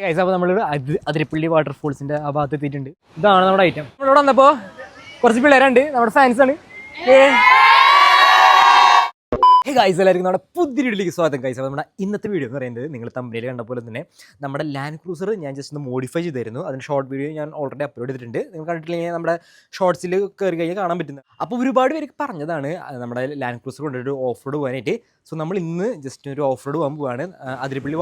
Guys അപ്പോൾ നമ്മൾ അതിരപ്പള്ളി വാട്ടർഫോൾസിന്റെ ആ ഭാഗത്ത് എത്തിയിട്ടുണ്ട്. ഇതാണ് നമ്മുടെ ഐറ്റം. നമ്മളിവിടെ വന്നപ്പോൾ കുറച്ച് പിള്ളേരുണ്ട്, നമ്മുടെ ഫാൻസ് ആണ്. ഗൈസ് എല്ലാവർക്കും നമ്മുടെ പുതിയ വീഡിയോയിലേക്ക് സ്വാഗതം. ഗൈസ് അപ്പോൾ നമ്മുടെ ഇന്നത്തെ വീഡിയോ എന്ന് പറയുന്നത് നിങ്ങൾ തമ്മിൽ കണ്ട പോലെ തന്നെ നമ്മുടെ ലാൻഡ് ക്രൂസർ ഞാൻ ജസ്റ്റ് ഒന്ന് മോഡിഫൈ ചെയ്തായിരുന്നു. അതിന് ഷോർട്ട് വീഡിയോ ഞാൻ ഓൾറെഡി അപ്ലോഡ് ചെയ്തിട്ടുണ്ട്. നിങ്ങൾ കണ്ടിട്ടില്ലെങ്കിൽ നമ്മുടെ ഷോർട്സിൽ കയറി കഴിഞ്ഞാൽ കാണാൻ പറ്റുന്നത്. അപ്പോൾ ഒരുപാട് പേർക്ക് പറഞ്ഞതാണ് നമ്മുടെ ലാൻഡ് ക്രൂസർ കൊണ്ടൊരു ഓഫ് റോഡ് പോകാനായിട്ട്. സോ നമ്മൾ ഇന്ന് ജസ്റ്റ് ഒരു ഓഫ് റോഡ് പോകാൻ പോവാണ്. അതിരപ്പള്ളി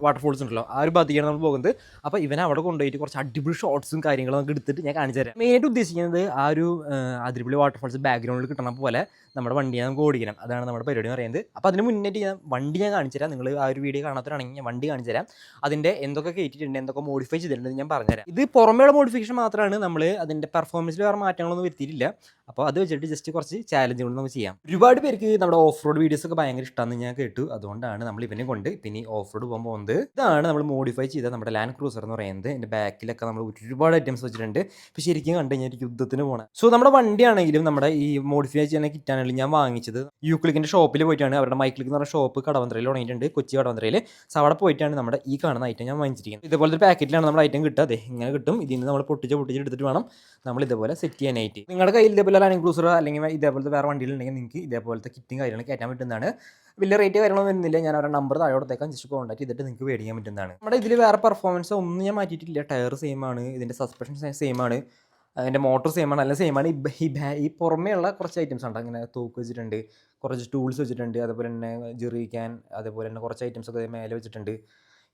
വാട്ടർഫോൾസ് ഉണ്ടല്ലോ, ആ ഒരു ഭാഗത്തേക്കാണ് നമ്മൾ പോകുന്നത്. അപ്പോൾ ഇവനെ അവിടെ കൊണ്ടുപോയിട്ട് കുറച്ച് അടിപൊളി ഷോർട്സും കാര്യങ്ങളും നമുക്ക് എടുത്തിട്ട് ഞാൻ കാണിച്ചു തരാം. മെയിനായിട്ട് ഉദ്ദേശിക്കുന്നത് ആ ഒരു അതിരപ്പള്ളി വാട്ടർഫോൾസ് ബാക്ക്ഗ്രൗണ്ടിൽ കിട്ടണ പോലെ നമ്മുടെ വണ്ടിയെ നമുക്ക് ഓടിക്കണം. അതാണ് നമ്മുടെ പരിപാടി എന്ന് പറയുന്നത്. അപ്പോൾ അതിന് മുന്നേറ്റ് ഞാൻ വണ്ടി ഞാൻ കാണിച്ചു തരാം. നിങ്ങൾ ആ ഒരു വീഡിയോ കാണാത്തവരാണെങ്കിൽ ഞാൻ വണ്ടി കാണിച്ചു തരാം. അതിൻ്റെ എന്തൊക്കെ കയറ്റിയിട്ടുണ്ട്, എന്തൊക്കെ മോഡിഫൈ ചെയ്തിട്ടുണ്ട് ഞാൻ പറഞ്ഞുതരാം. ഇത് പുറമേയുള്ള മോഡിഫിക്കേഷൻ മാത്രമാണ്, നമ്മൾ അതിൻ്റെ പെർഫോമൻസിൽ വേറെ മാറ്റങ്ങളൊന്നും വരുത്തിയിട്ടില്ല. അപ്പോൾ അത് വെച്ചിട്ട് ജസ്റ്റ് കുറച്ച് ചാലഞ്ചുകൾ നമുക്ക് ചെയ്യാം. ഒരുപാട് പേർക്ക് നമ്മുടെ ഓഫ് റോഡ് വീഡിയോസ് ഒക്കെ ഭയങ്കര ഇഷ്ടമാണെന്ന് ഞാൻ കേട്ടു. അതുകൊണ്ടാണ് നമ്മൾ ഇവനെ കൊണ്ട് പിന്നെ ഓഫ് റോഡ് പോകാൻ പോകുന്നത്. ഇതാണ് നമ്മൾ മോഡിഫൈ ചെയ്ത നമ്മുടെ ലാൻഡ് ക്രൂസർ എന്ന് പറയുന്നത്. എൻ്റെ ബാക്കിലൊക്കെ നമ്മൾ ഒരുപാട് ഐറ്റംസ് വെച്ചിട്ടുണ്ട്. ഇപ്പോൾ ശരിക്കും കണ്ടു കഴിഞ്ഞാൽ യുദ്ധത്തിന് പോകണം. സോ നമ്മുടെ വണ്ടിയാണെങ്കിലും നമ്മുടെ ഈ മോഡിഫൈ ചെയ്യുന്ന കിറ്റാണെങ്കിലും ഞാൻ വാങ്ങിച്ചത് യൂക്ലിക്കിൻ്റെ ഷോപ്പിൽ പോയിട്ടാണ്. അവരുടെ മൈക്ലിക്ക് എന്ന് പറഞ്ഞ ഷോപ്പ് കടവന്ത്രയിൽ തുടങ്ങിയിട്ടുണ്ട്, കൊച്ചി കടവന്ത്രയിൽ. സോ അവിടെ പോയിട്ടാണ് നമ്മുടെ ഈ കാണുന്ന ഐറ്റം ഞാൻ വാങ്ങിച്ചിരിക്കുന്നത്. ഇതുപോലത്തെ പാക്കറ്റിലാണ് നമ്മുടെ ഐറ്റം കിട്ടുക. അതെ, ഇങ്ങനെ കിട്ടും. ഇതിൽ നിന്ന് നമ്മൾ പൊട്ടിച്ചെടുത്തിട്ട് വേണം നമ്മൾ ഇതുപോലെ സെറ്റ് ചെയ്യാനായിട്ട്. നിങ്ങളുടെ കയ്യിൽ ഇതേപോലെ ലാൻഡ് ക്രൂസറോ അല്ലെങ്കിൽ ഇതേപോലത്തെ വേറെ വണ്ടിയിലുണ്ടെങ്കിൽ നിങ്ങൾക്ക് ഇതേപോലത്തെ കിറ്റും കാര്യങ്ങളും കയറ്റാൻ പറ്റുന്നതാണ്. വലിയ റേറ്റ് കാര്യങ്ങളൊന്നും വരുന്നില്ല. ഞാൻ അവരുടെ നമ്പർ താഴെ കൊടുത്തേക്കാം, ജസ്റ്റ് കോൺടാക്ട് ചെയ്തിട്ട് നിങ്ങൾക്ക് മേടിക്കാൻ പറ്റുന്നതാണ്. നമ്മുടെ ഇതിൽ വേറെ പെർഫോമൻസ് ഒന്നും ഞാൻ മാറ്റിയിട്ടില്ല. ടയർ സെയിം ആണ്, ഇതിൻ്റെ സസ്പെൻഷൻ സെയിം ആണ്, അതിൻ്റെ മോട്ടർ സെയിം ആണ്, എല്ലാം സെയിം ആണ്. ഈ പുറമേ ഉള്ള കുറച്ച് ഐറ്റംസ് ഉണ്ട്. അങ്ങനെ തോക്ക് വെച്ചിട്ടുണ്ട്, കുറച്ച് ടൂൾസ് വെച്ചിട്ടുണ്ട്, അതുപോലെ തന്നെ ജെറിക്കാൻ, അതുപോലെ തന്നെ കുറച്ച് ഐറ്റംസ് ഒക്കെ മേലെ വെച്ചിട്ടുണ്ട്.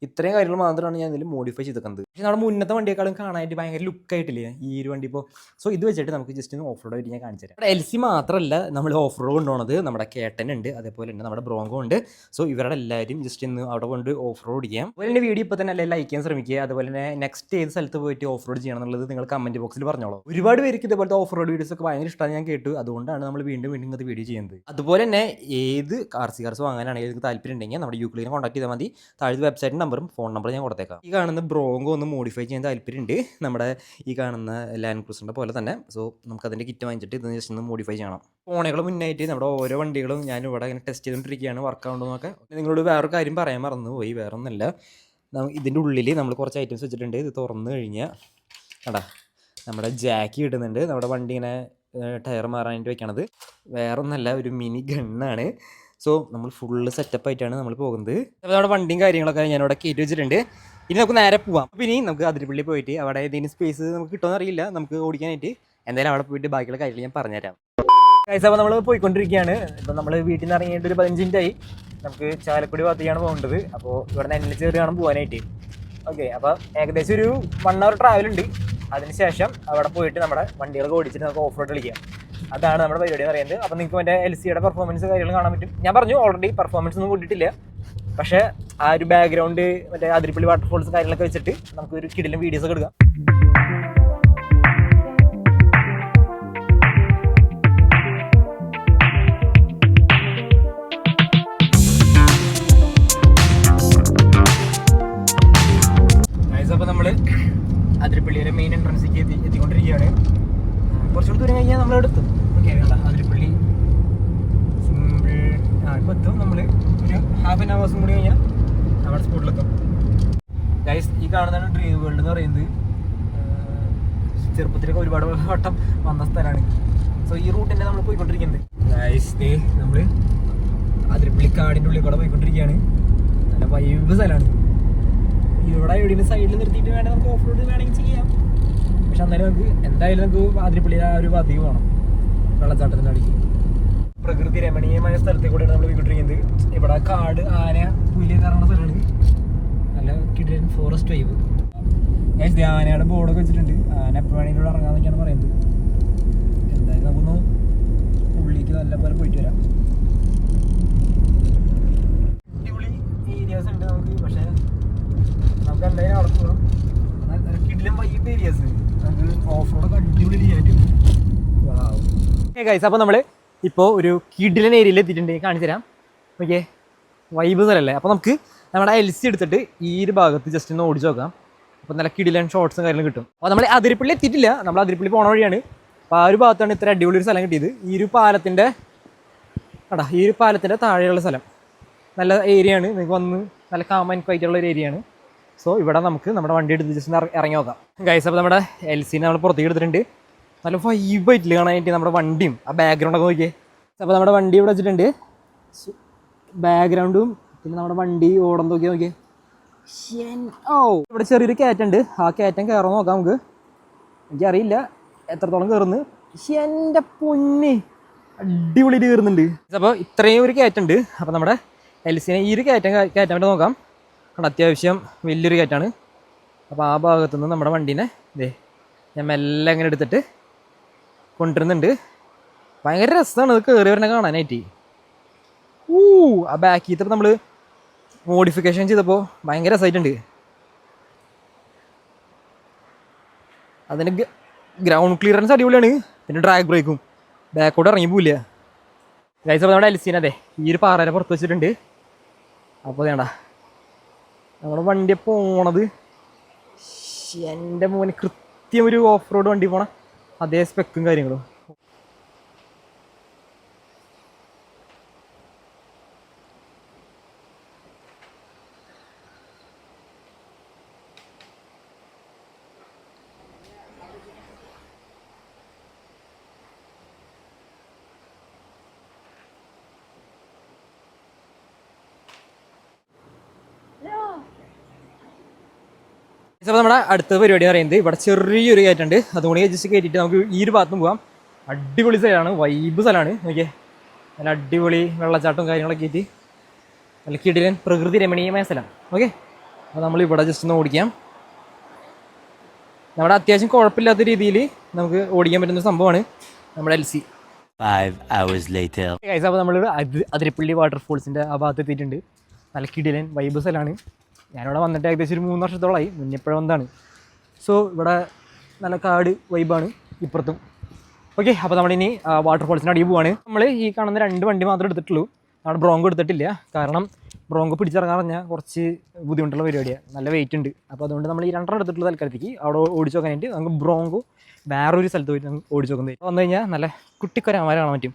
ഇത്രയും കാര്യങ്ങൾ മാത്രമാണ് ഞാൻ ഇതിൽ മോഡിഫൈ ചെയ്തിരിക്കുന്നത്. പക്ഷേ നമ്മുടെ മുന്നത്തെ വണ്ടിയേക്കാളും കാണാനായിട്ട് ഭയങ്കര ലുക്കായിട്ടില്ലേ ഈ ഒരു വണ്ടി ഇപ്പോൾ. സോ ഇത് വെച്ചിട്ട് നമുക്ക് ജസ്റ്റ് ഒന്ന് ഓഫ് റോഡ് ആയിട്ട് ഞാൻ കാണിച്ചു തരാം. നമ്മുടെ എൽ സി മാത്രമല്ല നമ്മൾ ഓഫ് റോഡ് കൊണ്ടുപോകുന്നത്. നമ്മുടെ കേട്ടനുണ്ട്, അതേപോലെ തന്നെ നമ്മുടെ ബ്രോങ്കോ ഉണ്ട്. സോ ഇവരുടെ എല്ലാവരും ജസ്റ്റ് ഇന്ന് അവിടെ കൊണ്ട് ഓഫ് റോഡ് ചെയ്യാം. അതുപോലെ തന്നെ വീഡിയോ ഇപ്പോൾ തന്നെ എല്ലാം ലൈക്ക് ചെയ്യാൻ ശ്രമിക്കുക. അതുപോലെ തന്നെ നെക്സ്റ്റ് ഏത് സ്ഥലത്ത് പോയിട്ട് ഓഫ് റോഡ് ചെയ്യണം എന്നുള്ളത് നിങ്ങൾ കമൻറ്റ് ബോക്സിൽ പറഞ്ഞോളൂ. ഒരുപാട് പേർക്ക് ഇതേപോലത്തെ ഓഫ് റോഡ് വീഡിയോസ് ഒക്കെ ഭയങ്കര ഇഷ്ടമാണ് ഞാൻ കേട്ടു. അതുകൊണ്ടാണ് നമ്മൾ വീണ്ടും ഇങ്ങനത്തെ വീഡിയോ ചെയ്യുന്നത്. അതുപോലെ തന്നെ ഏത് കാർസ് വാങ്ങാനാണെങ്കിൽ നിങ്ങൾക്ക് താല്പര്യം ഉണ്ടെങ്കിൽ നമ്മുടെ യൂക്ലിനെ കോൺടാക്ട് ചെയ്താൽ മതി. താഴെ വെബ്സൈറ്റ് നമ്പറും ഫോൺ നമ്പർ ഞാൻ കൊടുത്തേക്കാം. ഈ കാണുന്ന ബ്രോങ്കോ ഒന്ന് മോഡിഫൈ ചെയ്യാൻ താല്പര്യമുണ്ട്, നമ്മുടെ ഈ കാണുന്ന ലാൻഡ് ക്രൂസറിൻ്റെ പോലെ തന്നെ. സോ നമുക്കതിൻ്റെ കിറ്റ് വാങ്ങിച്ചിട്ട് ഇത് ജസ്റ്റ് ഒന്ന് മോഡിഫൈ ചെയ്യണം. ഫോണുകൾ മുന്നായിട്ട് നമ്മുടെ ഓരോ വണ്ടികളും ഞാൻ ഇവിടെ ഇങ്ങനെ ടെസ്റ്റ് ചെയ്തുകൊണ്ടിരിക്കുകയാണ്, വർക്കാവുണ്ടോന്നൊക്കെ. നിങ്ങളോട് വേറൊരു കാര്യം പറയാൻ മറന്നു പോയി, വേറെ ഒന്നുമില്ല. ഇതിൻ്റെ ഉള്ളിൽ നമ്മൾ കുറച്ച് ഐറ്റംസ് വെച്ചിട്ടുണ്ട്. ഇത് തുറന്നു കഴിഞ്ഞാൽ കണ്ടാ നമ്മുടെ ജാക്കി കിട്ടുന്നുണ്ട്. നമ്മുടെ വണ്ടി ഇങ്ങനെ ടയർ മാറാനായിട്ട് വെക്കണത് വേറെ ഒന്നല്ല, ഒരു മിനി ഗണ്ണാണ്. സോ നമ്മൾ ഫുള്ള് സെറ്റപ്പ് ആയിട്ടാണ് നമ്മൾ പോകുന്നത്. അപ്പോൾ നമ്മുടെ വണ്ടിയും കാര്യങ്ങളൊക്കെ ഞാനിവിടെ കയറ്റി വെച്ചിട്ടുണ്ട്. ഇനി നമുക്ക് നേരെ പോവാം. അപ്പോൾ ഇനി നമുക്ക് അതിരപ്പള്ളി പോയിട്ട് അവിടെ ഏതെങ്കിലും സ്പേസ് നമുക്ക് കിട്ടുമെന്ന് അറിയില്ല നമുക്ക് ഓടിക്കാനായിട്ട്. എന്തായാലും അവിടെ പോയിട്ട് ബാക്കിയുള്ള കാര്യങ്ങൾ ഞാൻ പറഞ്ഞുതരാം. ഗൈസ് അപ്പോൾ നമ്മൾ പോയിക്കൊണ്ടിരിക്കുകയാണ്. ഇപ്പം നമ്മൾ വീട്ടിൽ നിന്ന് ഇറങ്ങിയിട്ട് ഒരു 15 മിനിറ്റായി. നമുക്ക് ചാലക്കുടി ഭാഗത്തേക്കാണ് പോകേണ്ടത്. അപ്പോൾ ഇവിടെ നിന്ന് എന്നെ ചേർന്ന് പോകാനായിട്ട്. ഓക്കെ, അപ്പോൾ ഏകദേശം ഒരു 1 hour ട്രാവൽ ഉണ്ട്. അതിനുശേഷം അവിടെ പോയിട്ട് നമ്മുടെ വണ്ടികളൊക്കെ ഓടിച്ചിട്ട് നമുക്ക് ഓഫ് റോഡ് കളിക്കാം. അതാണ് നമ്മുടെ പരിപാടി എന്ന് പറയുന്നത്. അപ്പോൾ നിങ്ങൾക്ക് മറ്റേ എൽ സിയുടെ പെർഫോമൻസ് കാര്യങ്ങൾ കാണാൻ പറ്റും. ഞാൻ പറഞ്ഞു ഓൾറെഡി പെർഫോമൻസ് ഒന്നും കൂട്ടിയിട്ടില്ല. പക്ഷേ ആ ഒരു ബാക്ക്ഗ്രൗണ്ട് മറ്റേ അതിരപ്പള്ളി വാട്ടർഫോൾസ് കാര്യങ്ങളൊക്കെ വെച്ചിട്ട് നമുക്ക് ഒരു കിടിലും വീഡിയോസ് ഒക്കെ എടുക്കാം. അപ്പോൾ നമ്മൾ അതിരപ്പള്ളിയുടെ മെയിൻ എൻട്രൻസിലേക്ക് എത്തിക്കൊണ്ടിരിക്കുകയാണ്. കുറച്ചുകൂടി ദൂരം കഴിഞ്ഞാൽ നമ്മളവിടെ എത്തും. ഓക്കെ, അതിരപ്പള്ളി സിമ്പിൾ ഇപ്പോൾ എത്തും. നമ്മൾ ഒരു ഹാഫ് ആൻ അവേഴ്സും കൂടി കഴിഞ്ഞാൽ നമ്മുടെ സ്പോട്ടിലെത്തും. ഗൈസ് ഈ കാണുന്നതാണ് ഡ്രീം വേൾഡ് എന്ന് പറയുന്നത്. ചെറുപ്പത്തിലൊക്കെ ഒരുപാട് വട്ടം വന്ന സ്ഥലമാണ്. സോ ഈ റൂട്ട് തന്നെ നമ്മൾ പോയിക്കൊണ്ടിരിക്കുന്നത്. ഗൈസ് നമ്മൾ അതിരപ്പള്ളി കാടിൻ്റെ ഉള്ളിൽ കൂടെ പോയിക്കൊണ്ടിരിക്കുകയാണ്. നല്ല വൈബ് സ്ഥലമാണ്. ഇവിടെ എവിടെയും സൈഡിൽ നിർത്തിയിട്ട് വേണമെങ്കിൽ നമുക്ക് ഓഫ് റോഡ് വേണമെങ്കിൽ ചെയ്യാം. പക്ഷെ എന്നാലും നമുക്ക് എന്തായാലും നമുക്ക് അതിരപ്പള്ളി ആ ഒരു ഭാഗത്തേക്ക് പോകണം, വെള്ളച്ചാട്ടത്തിൻ്റെ അടിക്ക്. പ്രകൃതി രമണീയമായ സ്ഥലത്തേക്ക് കൂടെയാണ് നമ്മൾ പോയിക്കൊണ്ടിരിക്കുന്നത്. ഇവിടെ കാട്, ആന, പുലി കയറുന്ന സ്ഥലമാണ്. നല്ല കിടിലൻ ഫോറസ്റ്റ് വൈബ്. ആനയുടെ ബോർഡൊക്കെ വെച്ചിട്ടുണ്ട്. ആന എപ്പോൾ വേണമെങ്കിലും ഇവിടെ ഇറങ്ങാമെന്നൊക്കെയാണ് പറയുന്നത്. എന്തായാലും നമുക്കൊന്ന് ഉള്ളിലേക്ക് നല്ല പോലെ പോയിട്ട് വരാം. അടിപൊളി ഏരിയാസ് ഉണ്ട് നമുക്ക്. പക്ഷേ നമുക്ക് എന്തായാലും അവിടെ പോകാം. കിടിലൻ വൈബ് ഏരിയാസ്, നമുക്ക് ഓഫ് റോഡൊക്കെ അടിപൊളി ചെയ്യാൻ പറ്റും. ഗൈസ് അപ്പോൾ നമ്മൾ ഇപ്പോൾ ഒരു കിടിലൻ ഏരിയയിൽ എത്തിയിട്ടുണ്ട്. കാണിച്ചു തരാം. ഓക്കെ, വൈബ് സ്ഥലമല്ലേ. അപ്പോൾ നമുക്ക് നമ്മുടെ എൽ സി എടുത്തിട്ട് ഈ ഒരു ഭാഗത്ത് ജസ്റ്റ് ഒന്ന് ഓടിച്ച് നോക്കാം. അപ്പോൾ നല്ല കിടിലൻ ഷോട്ട്സും കാര്യങ്ങളും കിട്ടും. അപ്പോൾ നമ്മൾ അതിരപ്പള്ളി എത്തിയിട്ടില്ല, നമ്മൾ അതിരപ്പള്ളി പോണ വഴിയാണ്. അപ്പോൾ ആ ഒരു ഭാഗത്താണ് ഇത്ര അടിപൊളി ഒരു സ്ഥലം കിട്ടിയത്. ഈ ഒരു പാലത്തിൻ്റെ താഴെയുള്ള സ്ഥലം നല്ല ഏരിയയാണ്. നിങ്ങൾക്ക് വന്ന് നല്ല കാം ആൻഡ് ക്വൈറ്റ് ഉള്ള ഒരു ഏരിയയാണ്. സോ ഇവിടെ നമുക്ക് നമ്മുടെ വണ്ടി എടുത്ത് ജസ്റ്റ് ഇറങ്ങി നോക്കാം ഗൈസ്. അപ്പോൾ നമ്മുടെ LC നമ്മൾ പുറത്തേക്ക് എടുത്തിട്ടുണ്ട്. നല്ല വൈബായിട്ടില്ല കാണാനായിട്ട് നമ്മുടെ വണ്ടിയും ആ ബാക്ക്ഗ്രൗണ്ടൊക്കെ നോക്കിയേ. അപ്പോൾ നമ്മുടെ വണ്ടി ഇവിടെ വെച്ചിട്ടുണ്ട്. ബാക്ക്ഗ്രൗണ്ടും പിന്നെ നമ്മുടെ വണ്ടി ഓടം നോക്കിയേ. ഓ ഇവിടെ ചെറിയൊരു കയറ്റുണ്ട്. ആ കയറ്റം കയറാൻ നോക്കാം നമുക്ക്. എനിക്കറിയില്ല എത്രത്തോളം കയറുന്നു. എൻ്റെ പൊന്നെ അടിപൊളിയിട്ട് കയറുന്നുണ്ട്. അപ്പോൾ ഇത്രയും ഒരു കയറ്റുണ്ട്. അപ്പോൾ നമ്മുടെ LCനെ ഈ ഒരു കയറ്റാൻ വേണ്ടി നോക്കാം. കാരണം അത്യാവശ്യം വലിയൊരു കയറ്റാണ്. അപ്പോൾ ആ ഭാഗത്തു നിന്ന് നമ്മുടെ വണ്ടീനെ ഞാൻ മെല്ലെ അങ്ങനെ എടുത്തിട്ട് കൊണ്ടുവരുന്നുണ്ട്. ഭയങ്കര രസമാണ് അത് കയറി വരണ കാണാനായിട്ട്. ആ ബാക്കിൽ തന്നെ നമ്മൾ മോഡിഫിക്കേഷൻ ചെയ്തപ്പോൾ ഭയങ്കര രസമായിട്ടുണ്ട്. അതിന് ഗ്രൗണ്ട് ക്ലിയറൻസ് അടിപൊളിയാണ്. പിന്നെ ഡ്രാഗ് ബ്രേക്കും ബാക്കോട്ട് ഇറങ്ങി പോവില്ല ഗൈസ്. അപ്പോൾ നമ്മുടെ LCനെ ഈ ഒരു പാറയുടെ പുറത്ത് വെച്ചിട്ടുണ്ട്. അപ്പോൾ വേണ്ട നമ്മുടെ വണ്ടി പോണത് എൻ്റെ മോനെ കൃത്യം ഒരു ഓഫ് റോഡ് വണ്ടി പോണ അതേ സ്പെക്കും കാര്യങ്ങളും. അപ്പോൾ നമ്മുടെ അടുത്ത പരിപാടി പറയുന്നത് ഇവിടെ ചെറിയൊരു കയറ്റുണ്ട്. അതുകൊണ്ട് ജസ്റ്റ് കയറ്റിയിട്ട് നമുക്ക് ഈ ഒരു ഭാഗത്തും പോകാം. അടിപൊളി സ്ഥലമാണ്, വൈബ് സ്ഥലമാണ്. നോക്കിയേ നല്ല അടിപൊളി വെള്ളച്ചാട്ടവും കാര്യങ്ങളൊക്കെ ആയിട്ട് നല്ല കിടിലൻ പ്രകൃതി രമണീയമായ സ്ഥലം. ഓക്കെ, അപ്പോൾ നമ്മൾ ഇവിടെ ജസ്റ്റ് ഒന്ന് ഓടിക്കാം. നമ്മുടെ അത്യാവശ്യം കുഴപ്പമില്ലാത്ത രീതിയിൽ നമുക്ക് ഓടിക്കാൻ പറ്റുന്ന സംഭവമാണ് നമ്മുടെ LC. 5 hours later. അപ്പോൾ നമ്മൾ അതിരപ്പള്ളി വാട്ടർഫോൾസിൻ്റെ ആ ഭാഗത്ത് എത്തിയിട്ടുണ്ട്. നല്ല കിടിലൻ വൈബ് സ്ഥലമാണ്. ഞാനിവിടെ വന്നിട്ട് ഏകദേശം ഒരു 3 വർഷത്തോളമായി. മുന്നെപ്പോഴും വന്നതാണ്. സോ ഇവിടെ നല്ല കാട് വൈബാണ് ഇപ്പുറത്തും. ഓക്കെ, അപ്പോൾ നമ്മളിനി വാട്ടർഫോൾസിന് അടിയിൽ പോവാണ്. നമ്മൾ ഈ കാണുന്ന 2 വണ്ടി മാത്രമേ എടുത്തിട്ടുള്ളൂ. നമ്മുടെ ബ്രോങ്കോ എടുത്തിട്ടില്ല. കാരണം ബ്രോങ്കോ പിടിച്ചിറങ്ങാൻ പറഞ്ഞാൽ കുറച്ച് ബുദ്ധിമുട്ടുള്ള പരിപാടിയാണ്, നല്ല വെയിറ്റ് ഉണ്ട്. അപ്പോൾ അതുകൊണ്ട് നമ്മൾ ഈ 2 എടുത്തിട്ടുള്ള തൽക്കാലത്തേക്ക് അവിടെ ഓടിച്ചു നോക്കാനായിട്ട് നമുക്ക് ബ്രോങ്കോ വേറൊരു സ്ഥലത്ത് പോയിട്ട് നമുക്ക് ഓടിച്ചു നോക്കുന്നത്. വന്നു കഴിഞ്ഞാൽ നല്ല കുട്ടിക്കൊരാമാരെ കാണാൻ പറ്റും.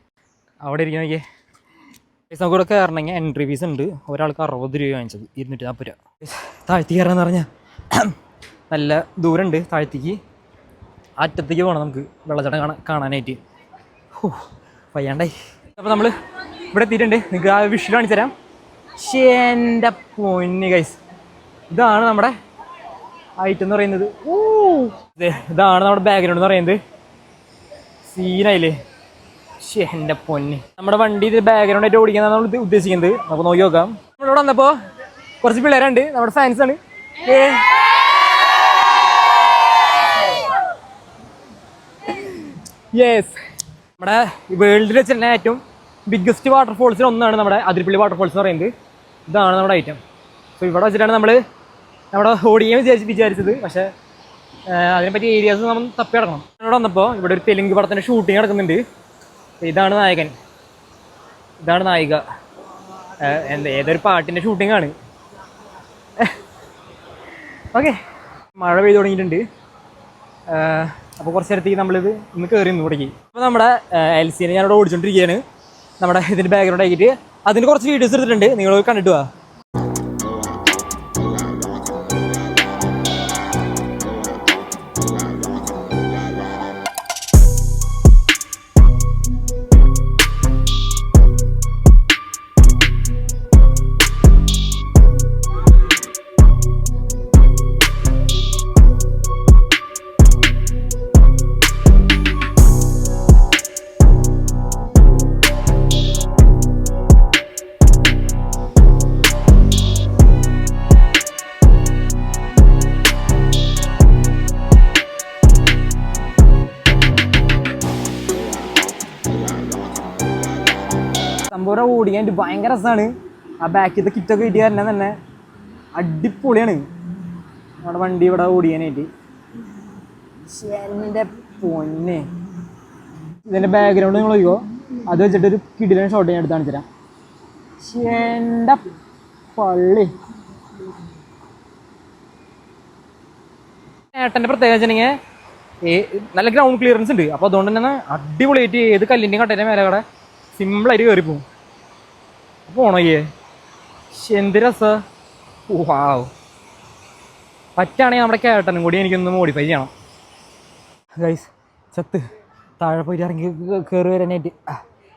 അവിടെ ഇരിക്കണമെങ്കിൽ നമുക്ക് ഇവിടെ കയറണമെങ്കിൽ എൻട്രി ഫീസ് ഉണ്ട്. ഒരാൾക്ക് 60 രൂപ വാങ്ങിച്ചത്, 240 രൂപ. താഴ്ത്തിക്ക് കയറാന്ന് പറഞ്ഞാൽ നല്ല ദൂരമുണ്ട് താഴ്ത്തിക്ക്. അറ്റത്തേക്ക് പോകണം നമുക്ക് വെള്ളച്ചാട്ടം കാണാനായിട്ട്. വയ്യാണ്ടായി. അപ്പോൾ നമ്മൾ ഇവിടെ എത്തിയിട്ടുണ്ട്. നിങ്ങൾക്ക് ആ വിഷ്വൽ കാണിച്ചു തരാം. എൻ്റെ പൊന്ന് ഗൈസ്, ഇതാണ് നമ്മുടെ ഐറ്റം എന്ന് പറയുന്നത്. ഇതാണ് നമ്മുടെ ബാക്ക്ഗ്രൗണ്ട് എന്ന് പറയുന്നത്. സീനായില്ലേ? എൻ്റെ പൊന്ന്, നമ്മുടെ വണ്ടി ഇത് ബാക്ക്ഗ്രൗണ്ട് ആയിട്ട് ഓടിക്കാൻ നമ്മൾ ഉദ്ദേശിക്കുന്നത്. നമുക്ക് നോക്കി നോക്കാം. നമ്മളിവിടെ വന്നപ്പോൾ കുറച്ച് പിള്ളേരുണ്ട്, നമ്മുടെ ഫാൻസാണ്. യെസ്, നമ്മുടെ വേൾഡിൽ വെച്ച് തന്നെ ഏറ്റവും ബിഗ്ഗസ്റ്റ് വാട്ടർഫോൾസിൽ ഒന്നാണ് നമ്മുടെ അതിരപ്പള്ളി വാട്ടർഫോൾസ് എന്ന് പറയുന്നത്. ഇതാണ് നമ്മുടെ ഐറ്റം. സോ ഇവിടെ വെച്ചിട്ടാണ് നമ്മൾ നമ്മുടെ ഓടിക്കാൻ വിചാരിച്ചത്. പക്ഷേ അതിനെപ്പറ്റി ഏരിയാസ് നമ്മൾ തപ്പി കിടക്കണം. ഇവിടെ വന്നപ്പോൾ ഇവിടെ ഒരു തെലുങ്ക് പടത്തിൻ്റെ ഷൂട്ടിങ് നടക്കുന്നുണ്ട്. ഇതാണ് നായകൻ, ഇതാണ് നായിക. ഏതൊരു പാട്ടിൻ്റെ ഷൂട്ടിങ്ങാണ്. ഓക്കെ, മഴ പെയ്ത് തുടങ്ങിയിട്ടുണ്ട്. അപ്പോൾ കുറച്ച് നേരത്തേക്ക് നമ്മളിത് ഇന്ന് കയറി ഇവിടേക്ക്. അപ്പോൾ നമ്മുടെ LCനെ ഞാനിവിടെ ഓടിച്ചുകൊണ്ടിരിക്കുകയാണ്. നമ്മുടെ ഇതിൻ്റെ ബാക്ക്ഗ്രൗണ്ട് ആക്കിയിട്ട് അതിന് കുറച്ച് വീഡിയോസ് എടുത്തിട്ടുണ്ട്, നിങ്ങൾ കണ്ടിട്ട് പോവാ. സംഭവം ഓടിക്കാൻ ഭയങ്കര രസമാണ്. ആ ബാക്കിലത്തെ കിറ്റൊക്കെ കിട്ടിയ തന്നെ അടിപൊളിയാണ് നമ്മുടെ വണ്ടി ഇവിടെ ഓടിക്കാനായിട്ട്. എൻ്റെ പൊന്നെ, ഇതിൻ്റെ ബാക്ക്ഗ്രൗണ്ട് നിങ്ങൾ നോക്കിക്കോ. അത് വെച്ചിട്ടൊരു കിടിലൻ ഷോട്ട് ഞാൻ എടുത്ത് കാണിച്ചു തരാം. എൻ്റെ പള്ളി. ഏട്ടൻ്റെ പ്രത്യേകത വെച്ചിട്ടുണ്ടെങ്കിൽ നല്ല ഗ്രൗണ്ട് ക്ലിയറൻസ് ഉണ്ട്. അപ്പോൾ അതുകൊണ്ട് തന്നെ അടിപൊളിയായിട്ട് ഏത് കല്ലിൻ്റെയും കട്ടേൻ്റെ മേലെ കൂടെ സിമ്പിളായിട്ട് കയറിപ്പോവും. പോണോയ്യേ, എന്ത് രസ. വാവ്, പറ്റുകയാണെങ്കിൽ നമ്മുടെ കേട്ടനും കൂടി എനിക്കൊന്ന് മോഡിഫൈ ചെയ്യണം ഗൈസ്. ചത്ത് താഴെ പോയിട്ട് ഇറങ്ങി കയറി വരാനായിട്ട്.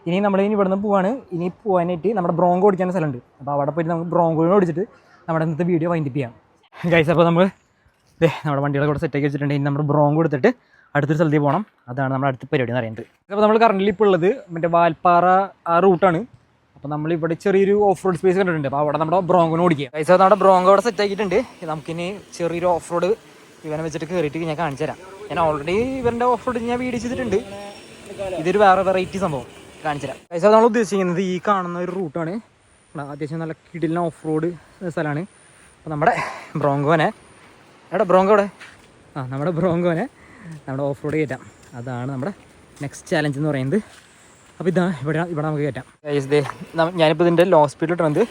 ഇനി നമ്മൾ ഇനി ഇവിടുന്ന് പോവാണ്. ഇനി പോകാനായിട്ട് നമ്മുടെ ബ്രോങ്കോ ഓടിക്കാൻ സ്ഥലമുണ്ട്. അപ്പോൾ അവിടെ പോയിട്ട് നമുക്ക് ബ്രോങ്കോനെ ഓടിച്ചിട്ട് നമ്മുടെ ഇന്നത്തെ വീഡിയോ വൈൻഡപ്പ് ചെയ്യാം ഗൈസ്. അപ്പോൾ നമ്മൾ നമ്മുടെ വണ്ടികളെ കൂടെ സെറ്റാക്കി വെച്ചിട്ടുണ്ട്. ഇനി നമ്മുടെ ബ്രോങ്കോ എടുത്തിട്ട് അടുത്തൊരു സ്ഥലത്തേക്ക് പോകണം. അതാണ് നമ്മുടെ അടുത്ത പരിപാടി എന്ന് പറയുന്നത്. അപ്പോൾ നമ്മൾ കറണ്ടിൽ ഇപ്പോൾ ഉള്ളത് മറ്റേ വാൽപ്പാറ ആ റൂട്ടാണ്. അപ്പോൾ നമ്മളിവിടെ ചെറിയൊരു ഓഫ് റോഡ് സ്പേസ് കണ്ടിട്ടുണ്ട്. അപ്പോൾ അവിടെ നമ്മുടെ ബ്രോങ്കോനെ ഓടിക്കുക ഗൈസ്. അപ്പോൾ നമ്മുടെ ബ്രോങ്കോ അവിടെ സെറ്റ് ആക്കിയിട്ടുണ്ട്. നമുക്കിനി ചെറിയൊരു ഓഫ് റോഡ് ഇവനെ വെച്ചിട്ട് കയറിയിട്ട് ഞാൻ കാണിച്ചു തരാം. ഞാൻ ഓൾറെഡി ഇവരുടെ ഓഫ് റോഡ് ഞാൻ വീഡിയോ ചെയ്തിട്ടുണ്ട്. ഇതൊരു വേറെ വെറൈറ്റി സംഭവം കാണിച്ചു തരാം ഗൈസ്. അപ്പോൾ നമ്മൾ ഉദ്ദേശിക്കുന്നത് ഈ കാണുന്ന ഒരു റൂട്ടാണ്. അത്യാവശ്യം നല്ല കിടിലൻ ഓഫ് റോഡ് സ്ഥലമാണ്. അപ്പോൾ നമ്മുടെ ബ്രോങ്കോനെ ബ്രോങ്കോടെ നമ്മുടെ ബ്രോങ്കോനെ നമ്മുടെ ഓഫ് റോഡ് കയറ്റാം. അതാണ് നമ്മുടെ നെക്സ്റ്റ് ചാലഞ്ച് എന്ന് പറയുന്നത്. അപ്പോൾ ഇവിടെ നമുക്ക് കയറ്റാം ഗൈസ്. ഞാനിപ്പോൾ ഇതിൻ്റെ ലോ സ്പീഡ് ഇട്ടുന്നത്.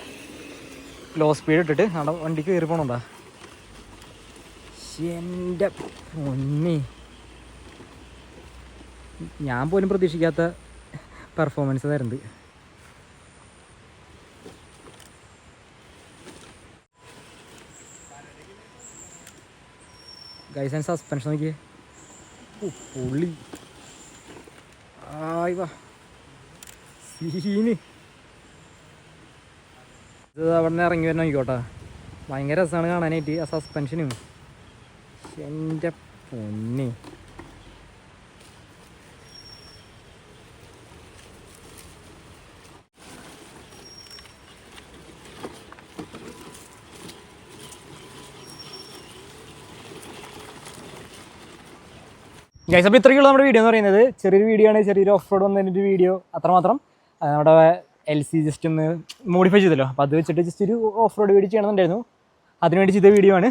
ലോ സ്പീഡ് ഇട്ടിട്ട് നമ്മുടെ വണ്ടിക്ക് കയറി പോകണുണ്ടോ? എൻ്റെ പൊന്നി, ഞാൻ പോലും പ്രതീക്ഷിക്കാത്ത പെർഫോമൻസ് തരുന്നത് ഗൈസ്. ആൻഡ് സസ്പെൻഷൻ നോക്കിയേ, പൊള്ളി. ആയിവാ സീന്. ഇത് അവിടെ നിന്ന് ഇറങ്ങി വരണം നോക്കിക്കോട്ടെ. ഭയങ്കര രസമാണ് കാണാനായിട്ട് ആ സസ്പെൻഷനും. എൻ്റെ പൊന്നി, ഗൈസ്. അപ്പോൾ ഇത്രയ്ക്കുള്ള നമ്മുടെ വീഡിയോ എന്ന് പറയുന്നത്. ചെറിയൊരു വീഡിയോ ആണ്, ചെറിയൊരു ഓഫ് റോഡ് വന്നതിൻ്റെ വീഡിയോ അത്രമാത്രം. നമ്മുടെ LC ജസ്റ്റ് ഒന്ന് മോഡിഫൈ ചെയ്തല്ലോ. അപ്പോൾ അത് വെച്ചിട്ട് ജസ്റ്റ് ഒരു ഓഫ് റോഡ് വീഡിയോ ചെയ്യണമെന്നുണ്ടായിരുന്നു. അതിനുവേണ്ടി ചെയ്ത വീഡിയോ ആണ്.